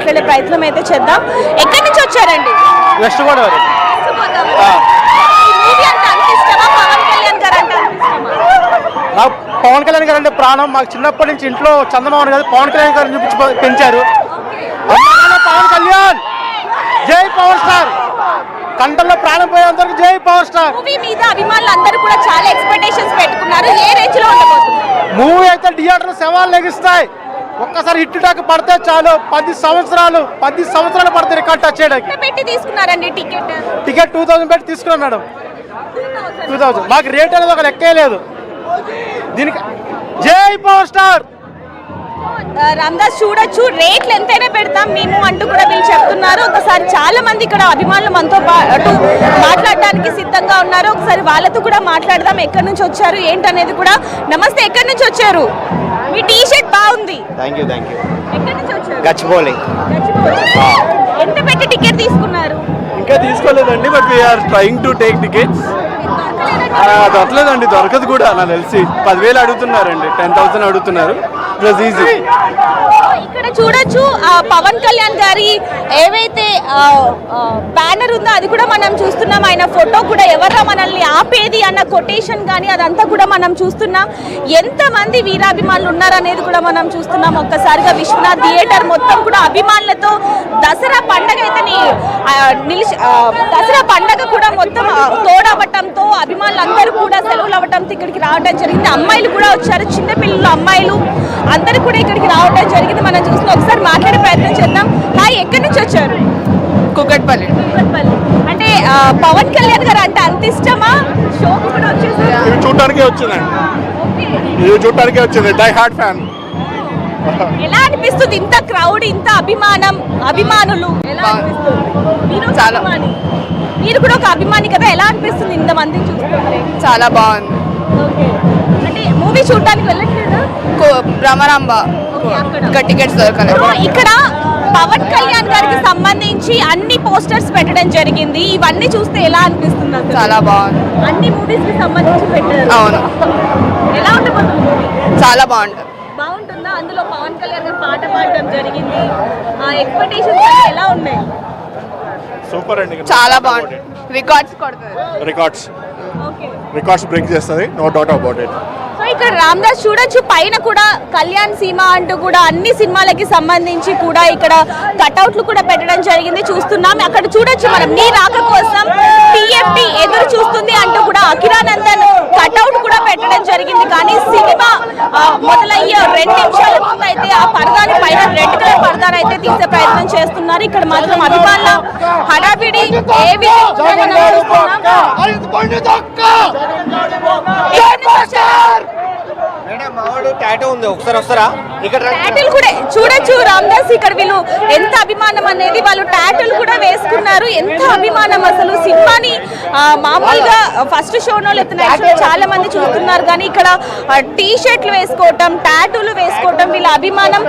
మాట్లాడే ప్రయత్నం అయితే చేద్దాం. ఎక్కడి నుంచి వచ్చారండి? వెస్ట్ గోదావరి. నాకు పవన్ కళ్యాణ్ గారు అంటే ప్రాణం. మాకు చిన్నప్పటి నుంచి ఇంట్లో చందమామ గారు పవన్ కళ్యాణ్ గారిని చూపించి పెంచారు. పవన్ కళ్యాణ్ జై పవర్ స్టార్, కంటల్లో ప్రాణం పోయేంత వరకు జై పవర్ స్టార్. మూవీ మీద అభిమానులు అందరూ కూడా చాలా ఎక్స్పెక్టేషన్స్ పెట్టుకున్నారు. ఏ రేంజ్ లో ఉండబోతుంది మూవీ? అయితే థియేటర్ సవాల్ లెగిస్తాయి. ఒక్కసారి హిట్ టాక్ పడితే చాలు 10 సంవత్సరాలు పడితే రికార్డ్ టచ్ చేయడానికి. పెట్టి తీసుకున్నారండి టికెట్? టికెట్ 2000 పెట్టి తీసుకున్నాం మేడం. 2000 మాకు రేట్ అనేది ఒక లెక్కే లేదు దీనికి. జై పవర్ స్టార్. రామదాస్ చూడొచ్చు, రేట్లు ఎంతైనా పెడతాం మేము అంటూ కూడా వీళ్ళు చెప్తున్నారు. ఒకసారి చాలా మంది ఇక్కడ అభిమానులు మనతో పాటు మాట్లాడడానికి సిద్ధంగా ఉన్నారు. ఒకసారి వాళ్ళతో కూడా మాట్లాడదాం. ఎక్కడి నుంచి వచ్చారు ఏంటనేది కూడా. నమస్తే, ఎక్కడి నుంచి వచ్చారు? మీ టీ షర్ట్ బాగుంది. Thank you. ఎక్కడి నుంచి వచ్చారు? గచ్చిబౌలి. ఎంత పెట్టి టికెట్ తీసుకున్నారు? ఇంకా తీసుకోలేదండి, but we're trying to take tickets. దొరకలేదండి, దొరకదు కూడా. నాకు తెలిసి 10,000 అడుగుతున్నారండి, 10,000 అడుగుతున్నారు. It was easy. ఇక్కడ చూడొచ్చు పవన్ కళ్యాణ్ గారి ఏవైతే బ్యానర్ ఉందో అది కూడా మనం చూస్తున్నాం. ఆయన ఫోటో కూడా ఎవరా మనల్ని ఆపేది అన్న కొటేషన్ కానీ అదంతా కూడా మనం చూస్తున్నాం. ఎంతమంది వీరాభిమానులు ఉన్నారనేది కూడా మనం చూస్తున్నాం. ఒక్కసారిగా విశ్వనాథ్ థియేటర్ మొత్తం కూడా అభిమానులతో దసరా పండగ అయితే దసరా పండగ కూడా మొత్తం తోడవటంతో అభిమానులందరూ కూడా సెలవులు అవ్వటంతో ఇక్కడికి రావడం జరిగింది. అమ్మాయిలు కూడా వచ్చారు, చిన్నపిల్లలు అమ్మాయిలు అందరూ కూడా ఇక్కడికి రావడం జరిగింది. మనం చూస్తున్నాం. ఒకసారి మాట్లాడే ప్రయత్నం చేద్దాం. హాయ్, ఎక్కడి నుంచి వచ్చారు? కుకట్పల్లి. అంటే పవన్ కళ్యాణ్ గారు అంటే అంత ఇష్టమా? షోకి కూడా వచ్చేసారు? ఇది చూడటానికే వచ్చింది. Die hard fan. ఎలా అనిపిస్తుంది ఇంత క్రౌడ్, ఇంత అభిమానులు ఎలా అనిపిస్తుంది? చాలా. మీరు కూడా ఒక అభిమాని కదా, ఎలా అనిపిస్తుంది ఇంతమందిని చూస్తుంటే? చాలా బాగుంది. అంటే మూవీ చూడటానికి వెళ్ళట్లేదా? భ్రమరాంబ టికెట్స్ దొరకలేదు. ఇక్కడ పవన్ కళ్యాణ్ గారికి సంబంధించి అన్ని పోస్టర్స్ పెట్టడం జరిగింది. ఇవన్నీ చూస్తే ఎలా అనిపిస్తుంది? చాలా బాగుంది. అన్ని మూవీస్ కి సంబంధించి పెట్టారు. అవును. ఎలా ఉండబోతుంది? చాలా బాగుంటుంది. బాగుంటుందా? అందులో పవన్ కళ్యాణ్ గారు పాట పాడడం జరిగింది. ఆ ఎక్స్పెక్టేషన్స్ ఎలా ఉన్నాయి? సూపర్ అండి, చాలా బాగుంటుంది. రికార్డ్స్ కొడుతుంది. రికార్డ్స్ బ్రేక్ చేస్తుంది, no doubt about it. So ఇక్కడ రామదాస్ చూడొచ్చు, పైన కూడా కళ్యాణ్ సీమ అంటూ కూడా అన్ని సినిమాలకి సంబంధించి కూడా ఇక్కడ కట్అవుట్లు కూడా పెట్టడం జరిగింది. చూస్తున్నాం అక్కడ చూడొచ్చు మనం. నీ రాక కోసం TFT ఎదురు చూస్తుంది అంటూ కూడా అఖిరానందన్ కట్అవుట్ కూడా పెట్టడం జరిగింది. కానీ సినిమా మొదలయ్యే 2 నిమిషాల ముందు అయితే ఆ పరదాని పైన రెడ్ కలర్ పరదాని అయితే తీసే ప్రయత్నం చేస్తున్నారు. ఇక్కడ మాత్రం అభిమానుల హడావిడి ఏ విధంగా టాటూలు కూడా చూడొచ్చు రామదాస్. ఇక్కడ వీళ్ళు ఎంత అభిమానం అనేది వాళ్ళు టాటూలు కూడా వేసుకున్నారు. ఎంత అభిమానం అసలు. సినిమాని మామూలుగా ఫస్ట్ షోనో లేకపోతే చాలా మంది చూస్తున్నారు, కానీ ఇక్కడ టీ షర్ట్లు వేసుకోవటం, టాటూలు వేసుకోవటం, వీళ్ళ అభిమానం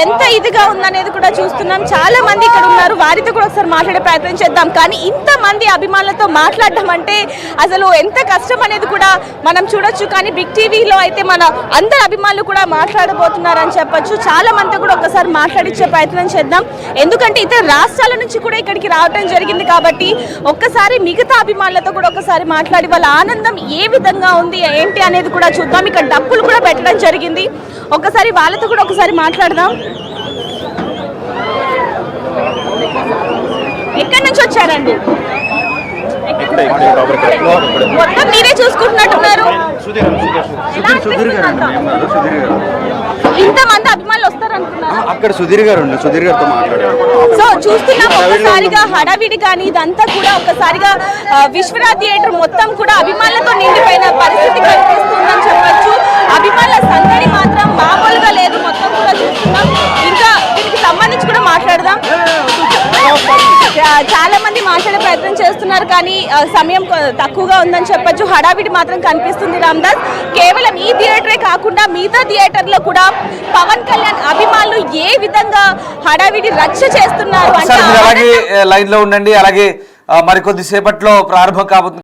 ఎంత ఇదిగా ఉందనేది కూడా చూస్తున్నాం. చాలా మంది ఇక్కడ ఉన్నారు, వారితో కూడా ఒకసారి మాట్లాడే ప్రయత్నం చేద్దాం. కానీ ఇంతమంది అభిమానులతో మాట్లాడడం అంటే అసలు ఎంత కష్టం అనేది కూడా మనం చూడొచ్చు. కానీ బిగ్ టీవీలో అయితే మన అందరు అభిమానులు కూడా మాట్లాడబోతున్నారని చెప్పొచ్చు. చాలా మంది కూడా ఒకసారి మాట్లాడించే ప్రయత్నం చేద్దాం. ఎందుకంటే ఇతర రాష్ట్రాల నుంచి కూడా ఇక్కడికి రావడం జరిగింది కాబట్టి ఒక్కసారి మిగతా అభిమానులతో కూడా ఒకసారి మాట్లాడి వాళ్ళ ఆనందం ఏ విధంగా ఉంది ఏంటి అనేది కూడా చూద్దాం. ఇక్కడ డప్పులు కూడా పెట్టడం జరిగింది. ఒకసారి వాళ్ళతో కూడా ఒకసారి మాట్లాడదాం. ఎక్కడి నుంచి వచ్చారండి? మొత్తం మీరే చూసుకుంటున్నట్టున్నారు. ఇంతమంది అభిమానులు వస్తారనుకున్నారు. అక్కడ సుధీర్ గారు సుధీర్ గారితో మాట్లాడారు. సో చూస్తున్నాం ఒక్కసారిగా హడావిడి కానీ ఇదంతా కూడా ఒక్కసారిగా విశ్వనాథ్ థియేటర్ మొత్తం కూడా అభిమానులతో నిండిపోయిన పరిస్థితి కనిపిస్తుందని చెప్పొచ్చు. అభిమానుల సందడి మాత్రం మామూలుగా లేదు. మొత్తం కూడా చూస్తున్నాం. ఇంకా దీనికి సంబంధించి కూడా మాట్లాడదాం. చాలా మంది మాట్లాడే ప్రయత్నం చేస్తున్నారు, కానీ సమయం తక్కువగా ఉందని చెప్పొచ్చు. హడావిడి మాత్రం కనిపిస్తుంది రామదాస్. కేవలం ఈ థియేటరే కాకుండా మిగతా థియేటర్లో కూడా పవన్ కళ్యాణ్ అభిమానులు ఏ విధంగా హడావిడి రచ్చ చేస్తున్నారు అంటే లైన్ లో ఉండండి. అలాగే మరికొద్ది సేపట్లో ప్రారంభం కాబోతుంది.